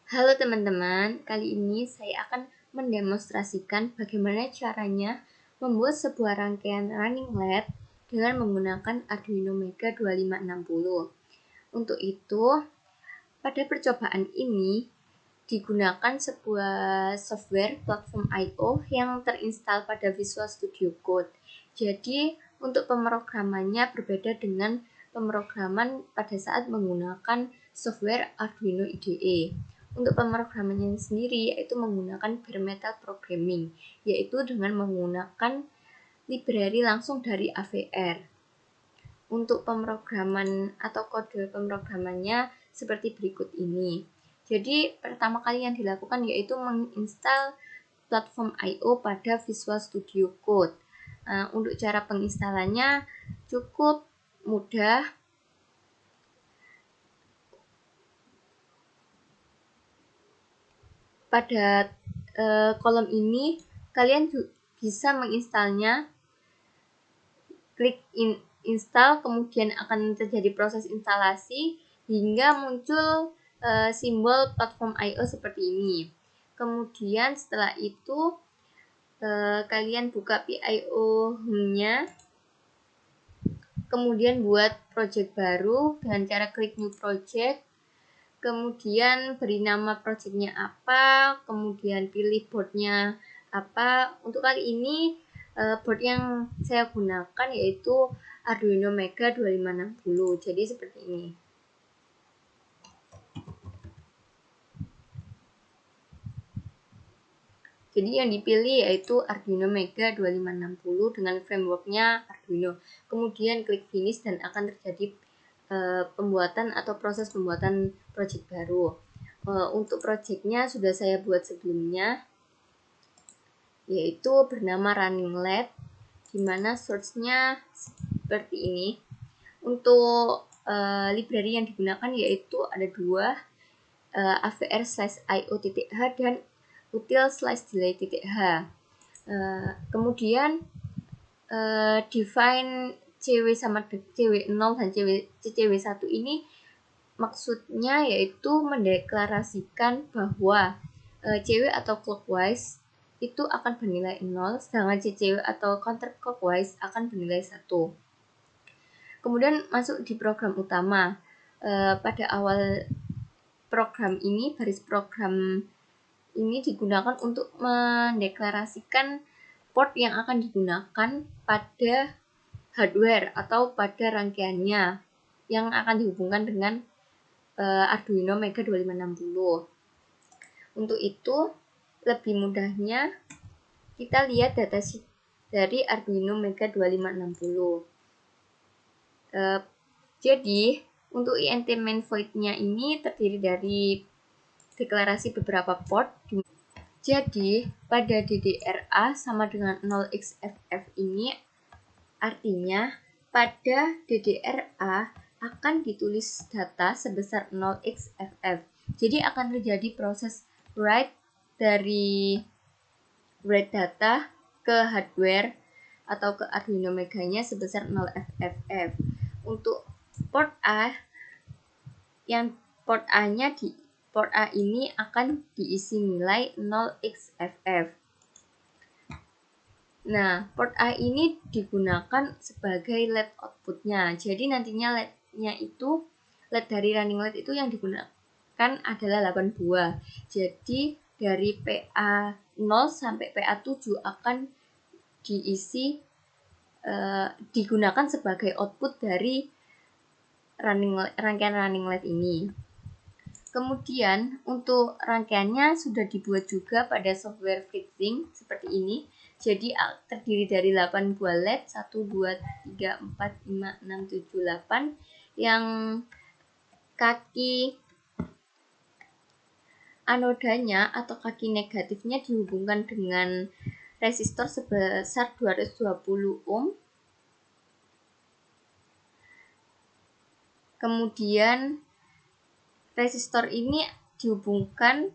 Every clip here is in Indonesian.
Halo teman-teman, kali ini saya akan mendemonstrasikan bagaimana caranya membuat sebuah rangkaian running LED dengan menggunakan Arduino Mega 2560. Untuk itu, pada percobaan ini digunakan sebuah software platform I/O yang terinstal pada Visual Studio Code. Jadi, untuk pemrogramannya berbeda dengan pemrograman pada saat menggunakan software Arduino IDE. Untuk pemrogramannya sendiri yaitu menggunakan bare metal programming, yaitu dengan menggunakan library langsung dari AVR. Untuk pemrograman atau kode pemrogramannya seperti berikut ini. Jadi pertama kali yang dilakukan yaitu menginstal platform I/O pada Visual Studio Code. Untuk cara penginstalannya cukup mudah. Pada kolom ini kalian bisa menginstalnya. Klik install, kemudian akan terjadi proses instalasi hingga muncul simbol platform I/O seperti ini. Kemudian setelah itu kalian buka PIO-nya, kemudian buat project baru dengan cara klik new project, kemudian beri nama projectnya apa, kemudian pilih boardnya apa. Untuk kali ini board yang saya gunakan yaitu Arduino Mega 2560. Jadi seperti ini. Jadi yang dipilih yaitu Arduino Mega 2560 dengan frameworknya Arduino. Kemudian klik finish dan akan terjadi pembuatan atau proses pembuatan project baru. Untuk projectnya sudah saya buat sebelumnya, yaitu bernama Running LED, di mana source-nya seperti ini. Untuk library yang digunakan yaitu ada dua, AVR/IO.H dan util/delay.H. Kemudian define CW sama CW0 dan CW1 ini maksudnya yaitu mendeklarasikan bahwa CW atau clockwise itu akan bernilai 0, sedangkan CCW atau counterclockwise akan bernilai 1. Kemudian masuk di program utama. Pada awal program ini, baris program ini digunakan untuk mendeklarasikan port yang akan digunakan pada hardware atau pada rangkaiannya yang akan dihubungkan dengan Arduino Mega 2560. Untuk itu, lebih mudahnya kita lihat datasheet dari Arduino Mega 2560. Jadi, untuk INT main void-nya ini terdiri dari deklarasi beberapa port. Jadi, pada DDR-A sama dengan 0xFF ini artinya pada DDR-A akan ditulis data sebesar 0xFF. Jadi akan terjadi proses write data ke hardware atau ke Arduino Mega-nya sebesar 0xFF. Untuk port A, yang port A-nya di port A ini akan diisi nilai 0xFF. Nah, port A ini digunakan sebagai LED output-nya. Jadi nantinya LED-nya itu, LED dari running LED itu yang digunakan adalah 8 buah. Jadi dari PA0 sampai PA7 akan diisi digunakan sebagai output dari rangkaian running LED ini. Kemudian untuk rangkaiannya sudah dibuat juga pada software FreeSync seperti ini. Jadi terdiri dari 8 buah LED, 1, 2, 3, 4, 5, 6, 7, 8, yang kaki anodanya atau kaki negatifnya dihubungkan dengan resistor sebesar 220 ohm. Kemudian resistor ini dihubungkan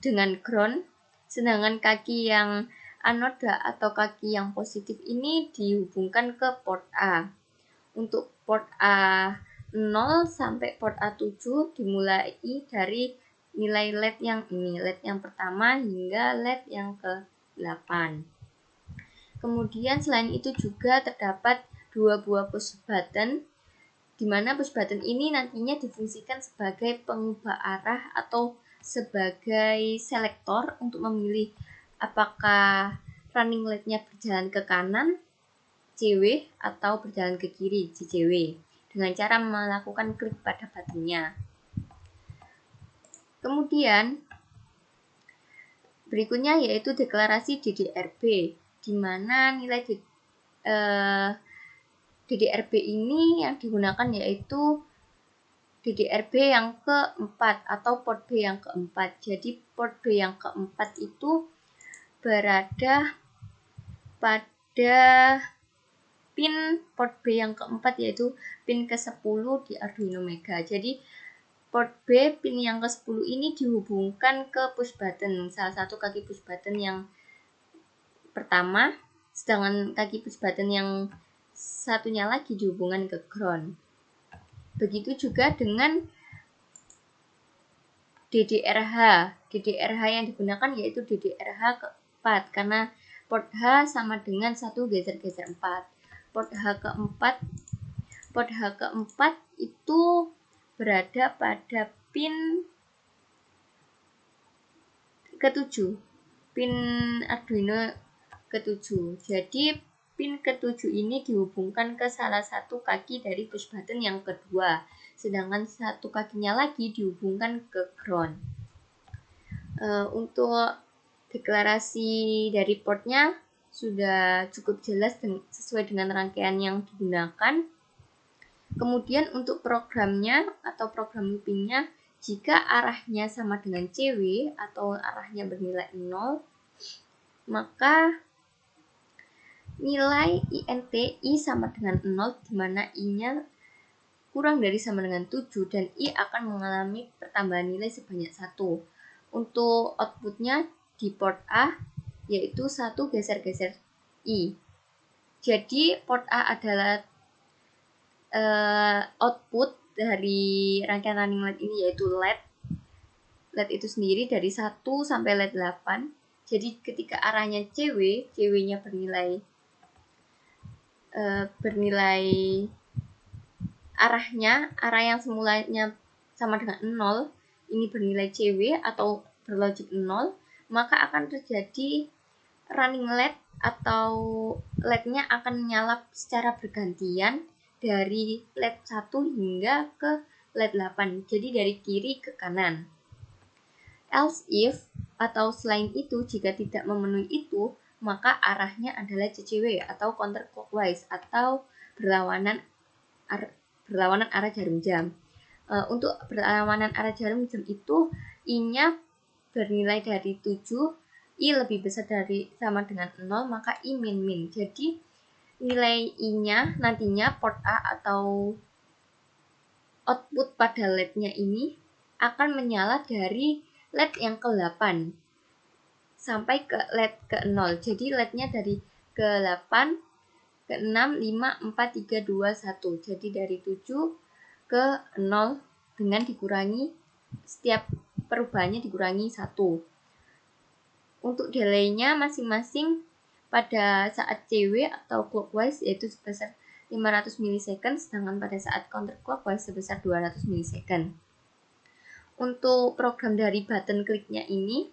dengan ground, sedangkan kaki yang anoda atau kaki yang positif ini dihubungkan ke port A. Untuk port A0 sampai port A7 dimulai dari nilai LED yang ini, LED yang pertama hingga LED yang ke-8. Kemudian selain itu juga terdapat 2 buah push button, di mana push button ini nantinya difungsikan sebagai pengubah arah atau sebagai selektor untuk memilih apakah running LED-nya berjalan ke kanan CW atau berjalan ke kiri CCW dengan cara melakukan klik pada buttonnya. Kemudian berikutnya yaitu deklarasi DDRB, di mana nilai DDRB ini yang digunakan yaitu DDRB yang keempat atau port B yang keempat. Jadi port B yang keempat itu berada pada pin port B yang keempat, yaitu pin ke-10 di Arduino Mega. Jadi port B pin yang ke-10 ini dihubungkan ke push button, salah satu kaki push button yang pertama, sedangkan kaki push button yang satunya lagi dihubungkan ke ground. Begitu juga dengan DDRH. DDRH yang digunakan yaitu DDRH keempat, karena port H sama dengan 1 geser-geser 4. Port H keempat itu berada pada pin ke-7, pin Arduino ke-7. Jadi pin ke-7 ini dihubungkan ke salah satu kaki dari push button yang kedua, sedangkan satu kakinya lagi dihubungkan ke ground. Untuk deklarasi dari portnya sudah cukup jelas sesuai dengan rangkaian yang digunakan. Kemudian untuk programnya atau program loopingnya, jika arahnya sama dengan CW atau arahnya bernilai 0, maka nilai INT I sama dengan 0, di mana I-nya kurang dari sama dengan 7 dan I akan mengalami pertambahan nilai sebanyak 1. Untuk outputnya di port A yaitu 1 geser-geser I. Jadi port A adalah output dari rangkaian running LED ini, yaitu LED itu sendiri dari 1 sampai LED 8. Jadi ketika arahnya CW-nya bernilai arah yang semulanya sama dengan 0, ini bernilai CW atau berlogik 0, maka akan terjadi running LED atau LED-nya akan menyala secara bergantian dari LED 1 hingga ke LED 8, jadi dari kiri ke kanan. Else if atau selain itu, jika tidak memenuhi itu, maka arahnya adalah CCW atau counterclockwise atau berlawanan arah jarum jam. Untuk berlawanan arah jarum jam itu I-nya bernilai dari 7, I lebih besar dari sama dengan 0, maka I min. Jadi nilai I-nya nantinya port A atau output pada LED-nya ini akan menyala dari LED yang ke-8 sampai ke LED ke-0. Jadi LED-nya dari ke-8, ke-6, 5, 4, 3, 2, 1. Jadi dari 7 ke 0 dengan dikurangi, setiap perubahannya dikurangi 1. Untuk delay-nya masing-masing pada saat CW atau clockwise yaitu sebesar 500 milisecond, sedangkan pada saat counterclockwise sebesar 200 milisecond. Untuk program dari button kliknya ini,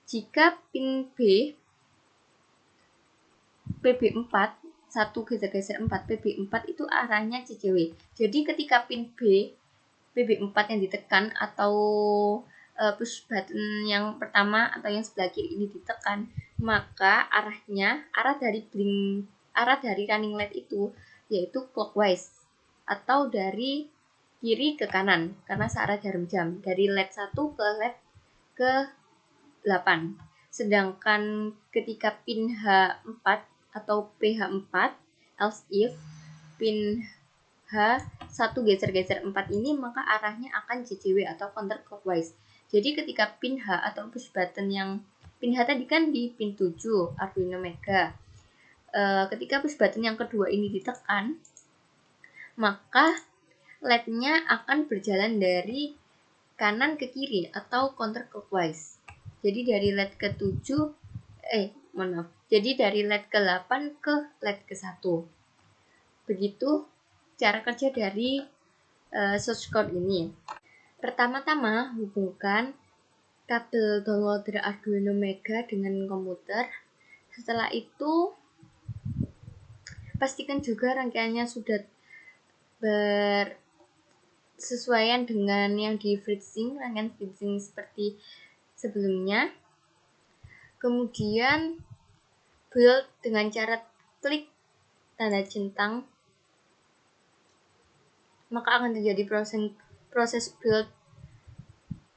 jika pin PB4 1 geser-geser 4 PB4 itu arahnya CCW. Jadi ketika pin PB4 yang ditekan atau push button yang pertama atau yang sebelah kiri ini ditekan, maka arah dari running LED itu yaitu clockwise atau dari kiri ke kanan karena searah jarum jam, dari LED 1 ke LED ke 8. Sedangkan ketika pin H4 atau PH4 else if pin H1 geser-geser 4 ini, maka arahnya akan CCW atau counterclockwise. Jadi ketika pin H atau push button yang pin H tadi kan di pin 7 Arduino Mega, ketika push button yang kedua ini ditekan, maka LED-nya akan berjalan dari kanan ke kiri atau counterclockwise. Jadi dari LED ke-7 Jadi dari LED ke-8 ke LED ke-1. Begitu cara kerja dari source code ini. Pertama-tama hubungkan kabel downloader Arduino Mega dengan komputer. Setelah itu pastikan juga rangkaiannya sudah bersesuaian dengan yang di FreeSync, rangkaian FreeSync seperti sebelumnya. Kemudian build dengan cara klik tanda centang, maka akan terjadi proses build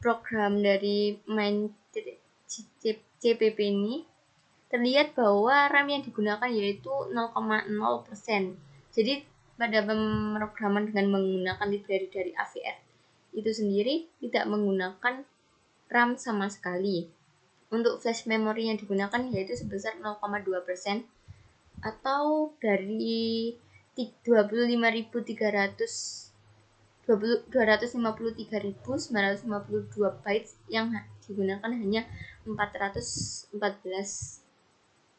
program dari main.cpp ini. Terlihat bahwa RAM yang digunakan yaitu 0,0%. Jadi pada pemrograman dengan menggunakan library dari AVR itu sendiri tidak menggunakan RAM sama sekali. Untuk flash memory yang digunakan yaitu sebesar 0,2% atau dari 253.952 bytes yang digunakan hanya 414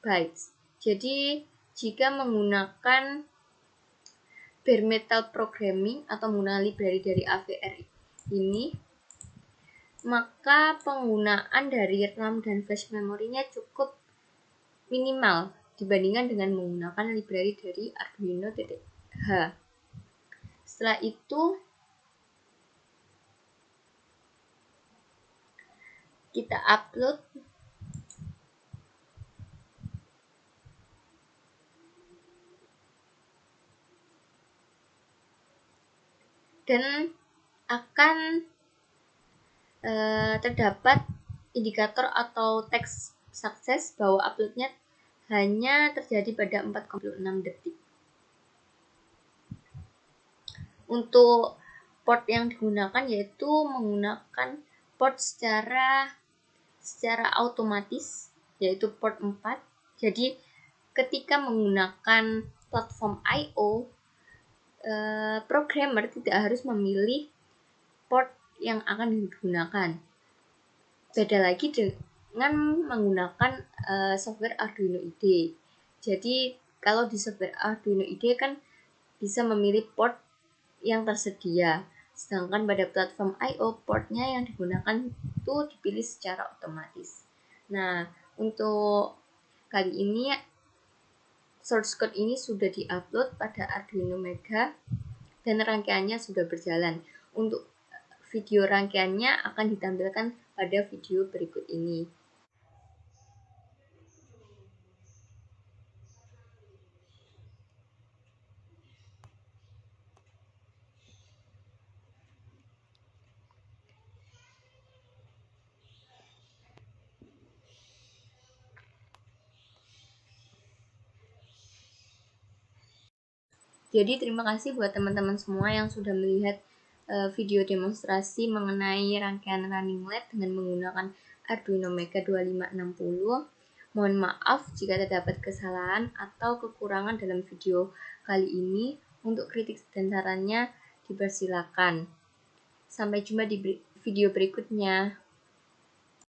bytes. Jadi jika menggunakan bare metal programming atau menggunakan library dari AVR ini, maka penggunaan dari RAM dan flash memorinya cukup minimal dibandingkan dengan menggunakan library dari Arduino.H. Setelah itu kita upload dan akan terdapat indikator atau teks sukses bahwa uploadnya hanya terjadi pada 4,6 detik. Untuk port yang digunakan yaitu menggunakan port secara otomatis, yaitu port 4. Jadi ketika menggunakan platform I/O, programmer tidak harus memilih port yang akan digunakan. Beda lagi dengan menggunakan software Arduino IDE. Jadi kalau di software Arduino IDE kan bisa memilih port yang tersedia. Sedangkan pada platform I/O, portnya yang digunakan itu dipilih secara otomatis. Nah, untuk kali ini source code ini sudah diupload pada Arduino Mega dan rangkaiannya sudah berjalan. Untuk video rangkaiannya akan ditampilkan pada video berikut ini. Jadi terima kasih buat teman-teman semua yang sudah melihat video demonstrasi mengenai rangkaian running LED dengan menggunakan Arduino Mega 2560. Mohon maaf jika terdapat kesalahan atau kekurangan dalam video kali ini. Untuk kritik dan sarannya dipersilakan. Sampai jumpa di video berikutnya.